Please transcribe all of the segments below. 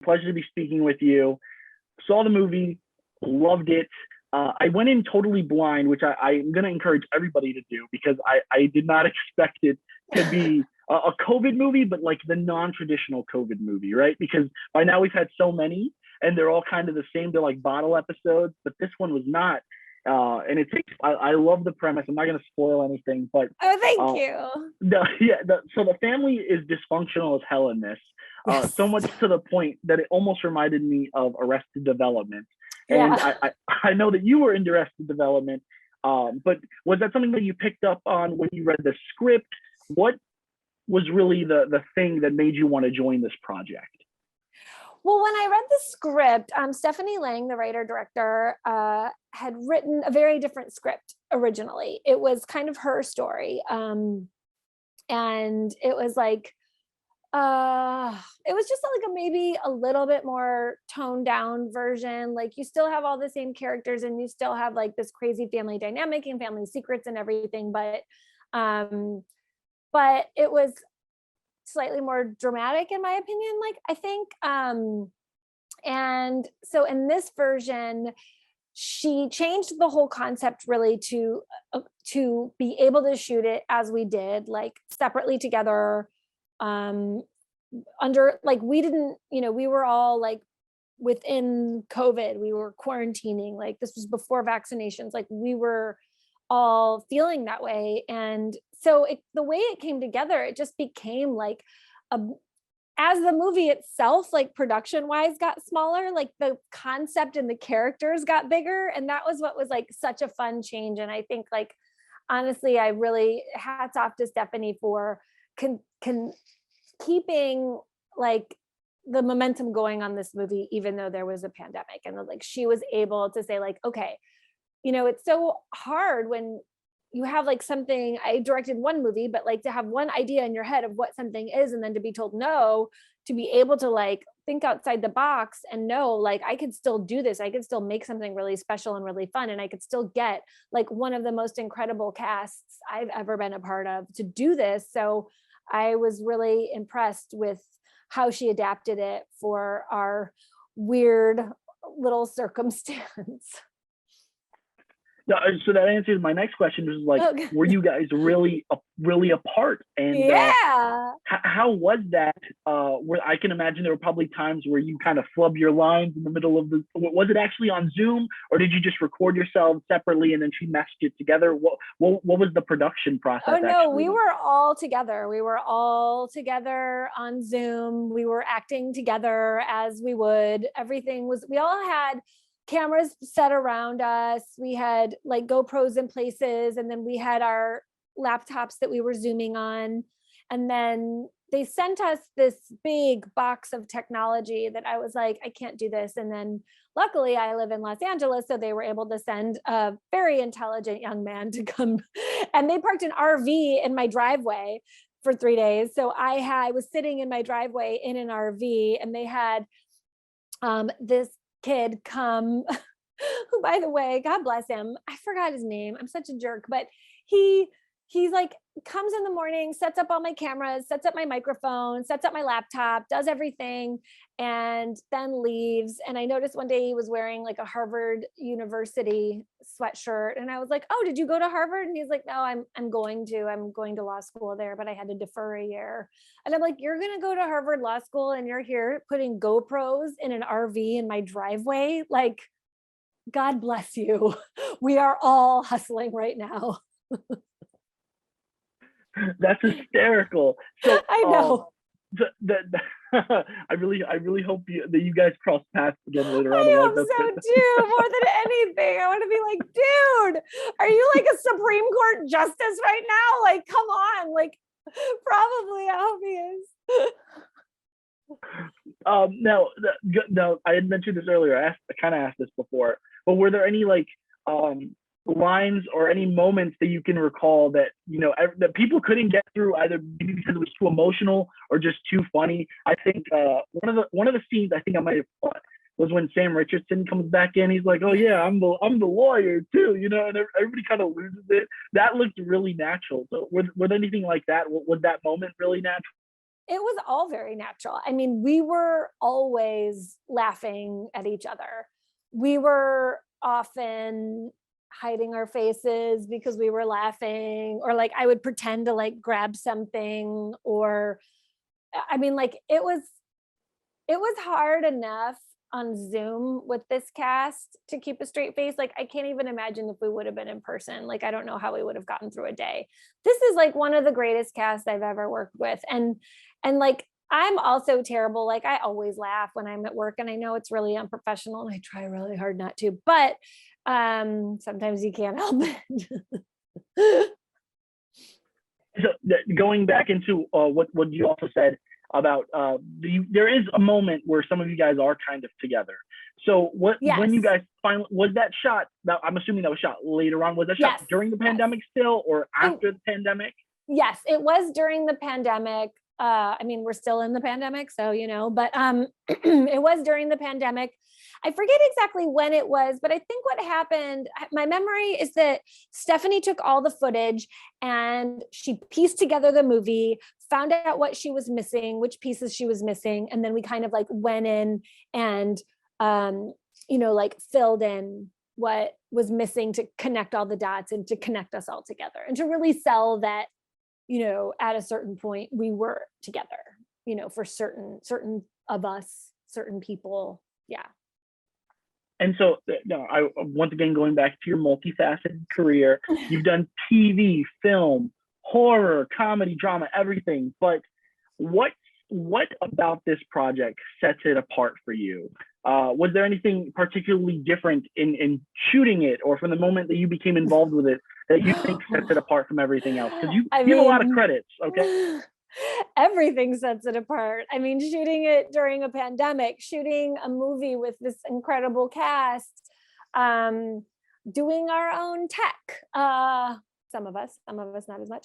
Pleasure to be speaking with you. Saw the movie, loved it. I went in totally blind, which I'm going to encourage everybody to do because I did not expect it to be a COVID movie, but like the non-traditional COVID movie, right? Because by now we've had so many and they're all kind of the same. They're like bottle episodes, but this one was not. And it takes, I love the premise. I'm not going to spoil anything, but. Oh, thank you. So the family is dysfunctional as hell in this. Yes. So much to the point that it almost reminded me of Arrested Development. And Yeah. I know that you were in Arrested Development, but was that something that you picked up on when you read the script? What was really the thing that made you want to join this project? Well, when I read the script, Stephanie Laing, the writer-director, had written a very different script originally. It was kind of her story. And it was like, it was just like maybe a little bit more toned down version. Like you still have all the same characters and you still have like this crazy family dynamic and family secrets and everything, but it was slightly more dramatic in my opinion, like I think. And so in this version, she changed the whole concept really to be able to shoot it as we did, like separately together, under like we didn't, we were all like within COVID, we were quarantining, like this was before vaccinations, like we were all feeling that way. And so the way it came together, it just became like as the movie itself, like production wise got smaller, like the concept and the characters got bigger. And that was what was like such a fun change. And I think like, honestly, I really hats off to Stephanie for keeping like the momentum going on this movie, even though there was a pandemic. And like, she was able to say like, okay, it's so hard when you have like something, I directed one movie, but like to have one idea in your head of what something is, and then to be told no, to be able to like think outside the box and know, like, I could still do this. I could still make something really special and really fun. And I could still get like one of the most incredible casts I've ever been a part of to do this. So I was really impressed with how she adapted it for our weird little circumstance. So that answers my next question, which is like, okay, were you guys really apart? And yeah, how was that? Where I can imagine there were probably times where you kind of flub your lines in the middle of the. Was it actually on Zoom, or did you just record yourselves separately and then she meshed it together? What was the production process? Oh no, we were all together. We were all together on Zoom. We were acting together as we would. Everything was. We all had cameras set around us. We had like GoPros in places, and then we had our laptops that we were Zooming on. And then they sent us this big box of technology that I was like, I can't do this. And then luckily I live in Los Angeles, so they were able to send a very intelligent young man to come, and they parked an RV in my driveway for 3 days. So I was sitting in my driveway in an RV, and they had this kid come, who, by the way, God bless him, I forgot his name, I'm such a jerk, but he's like comes in the morning, sets up all my cameras, sets up my microphone, sets up my laptop, does everything, and then leaves. And I noticed one day he was wearing like a Harvard University sweatshirt, and I was like, oh, did you go to Harvard? And he's like, no, I'm going to law school there, but I had to defer a year. And I'm like, you're gonna go to Harvard Law School and you're here putting GoPros in an RV in my driveway? Like, God bless you. We are all hustling right now. That's hysterical. So I know. I really hope that you guys cross paths again later on. I hope so too. More than anything, I want to be like, dude, are you like a Supreme Court justice right now? Like, come on. Like, probably. I hope he is. Now, I had mentioned this earlier. I kind of asked this before, but were there any like lines or any moments that you can recall that that people couldn't get through, either because it was too emotional or just too funny? I think one of the scenes I think I might have caught was when Sam Richardson comes back in. He's like, "Oh yeah, I'm the lawyer too," and everybody kind of loses it. That looked really natural. So, were there anything like that? Was that moment really natural? it was all very natural. I mean, we were always laughing at each other. We were often hiding our faces because we were laughing, or like I would pretend to like grab something, or I mean, like it was hard enough on Zoom with this cast to keep a straight face. Like I can't even imagine if we would have been in person. Like I don't know how we would have gotten through a day. This is like one of the greatest casts I've ever worked with. And like I'm also terrible. Like I always laugh when I'm at work, and I know it's really unprofessional and I try really hard not to, but sometimes you can't help it. So going back into what you also said about there is a moment where some of you guys are kind of together. So when you guys finally, was that shot, I'm assuming that was shot later on, was that shot during the pandemic still, or after the pandemic? Yes, it was during the pandemic. I mean, we're still in the pandemic, so but it was during the pandemic. I forget exactly when it was, but I think what happened, my memory is that Stephanie took all the footage and she pieced together the movie, found out what she was missing, which pieces she was missing, and then we kind of like went in and like filled in what was missing to connect all the dots and to connect us all together and to really sell that at a certain point we were together, for certain of us, certain people. Yeah. And so, I once again, going back to your multifaceted career, you've done TV, film, horror, comedy, drama, everything. But what about this project sets it apart for you? Was there anything particularly different in shooting it, or from the moment that you became involved with it, that you think sets it apart from everything else? Because you have a lot of credits, okay? Everything sets it apart. I mean, shooting it during a pandemic, shooting a movie with this incredible cast, doing our own tech, some of us not as much,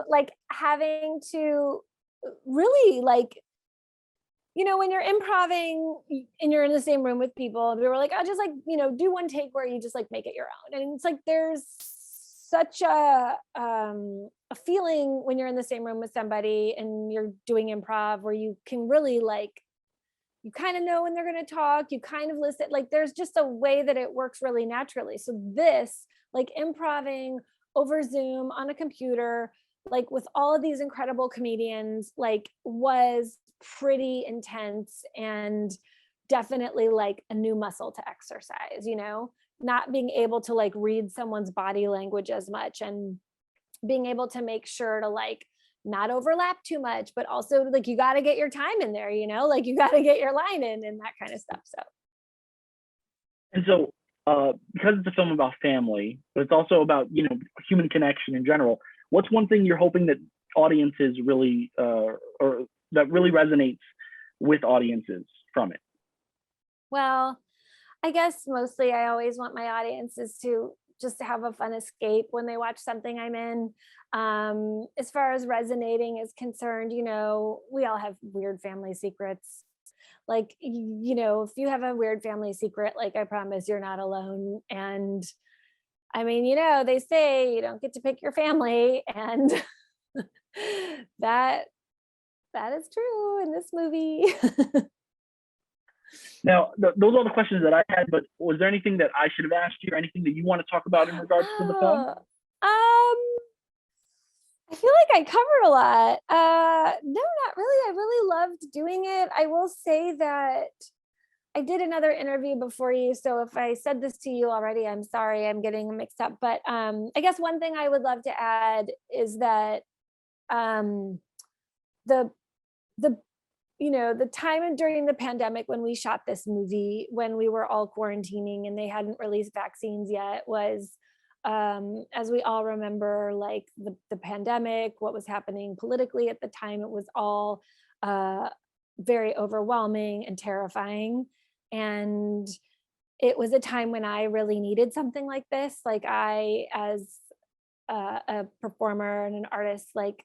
like having to really like, when you're improving and you're in the same room with people, and we were like, I'll just like, do one take where you just like make it your own. And it's like, there's such a feeling when you're in the same room with somebody and you're doing improv where you can really like, you kind of know when they're going to talk, you kind of listen, like there's just a way that it works really naturally. So this, like improving over Zoom on a computer, like with all of these incredible comedians, like was pretty intense and definitely like a new muscle to exercise, not being able to like read someone's body language as much, and being able to make sure to like not overlap too much, but also like you got to get your time in there, like you got to get your line in and that kind of stuff. So and so because it's a film about family, but it's also about human connection in general, what's one thing you're hoping that audiences really or that really resonates with audiences from it? Well, I guess mostly I always want my audiences to just have a fun escape when they watch something I'm in. As far as resonating is concerned, we all have weird family secrets. Like, if you have a weird family secret, like I promise you're not alone. And I mean, they say you don't get to pick your family, and that is true in this movie. Now, those are all the questions that I had, but was there anything that I should have asked you, or anything that you want to talk about in regards to the film? I feel like I covered a lot. No, not really. I really loved doing it. I will say that I did another interview before you, so if I said this to you already, I'm sorry, I'm getting mixed up. But I guess one thing I would love to add is that the time during the pandemic when we shot this movie, when we were all quarantining and they hadn't released vaccines yet, was as we all remember, like the pandemic, what was happening politically at the time, it was all very overwhelming and terrifying. And it was a time when I really needed something like this. Like I, as a performer and an artist, like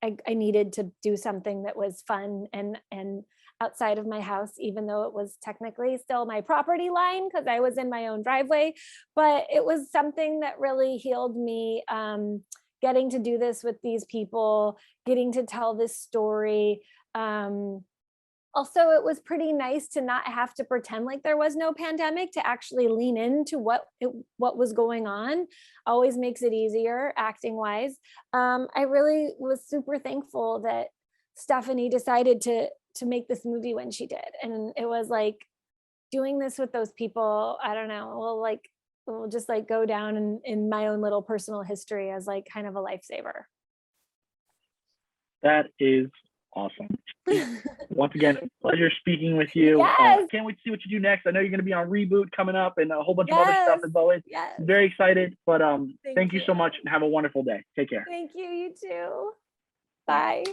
I needed to do something that was fun and outside of my house, even though it was technically still my property line because I was in my own driveway. But it was something that really healed me getting to do this with these people, getting to tell this story. Also, it was pretty nice to not have to pretend like there was no pandemic, to actually lean into what was going on. Always makes it easier acting wise. I really was super thankful that Stephanie decided to make this movie when she did. And it was like doing this with those people, I don't know, will just like go down in my own little personal history as like kind of a lifesaver. That is awesome. Once again, pleasure speaking with you. Yes. Can't wait to see what you do next. I know you're going to be on Reboot coming up and a whole bunch of other Yes. stuff as always. Yes. Very excited, but thank you you so much and have a wonderful day. Take care. Thank you. You too. Bye.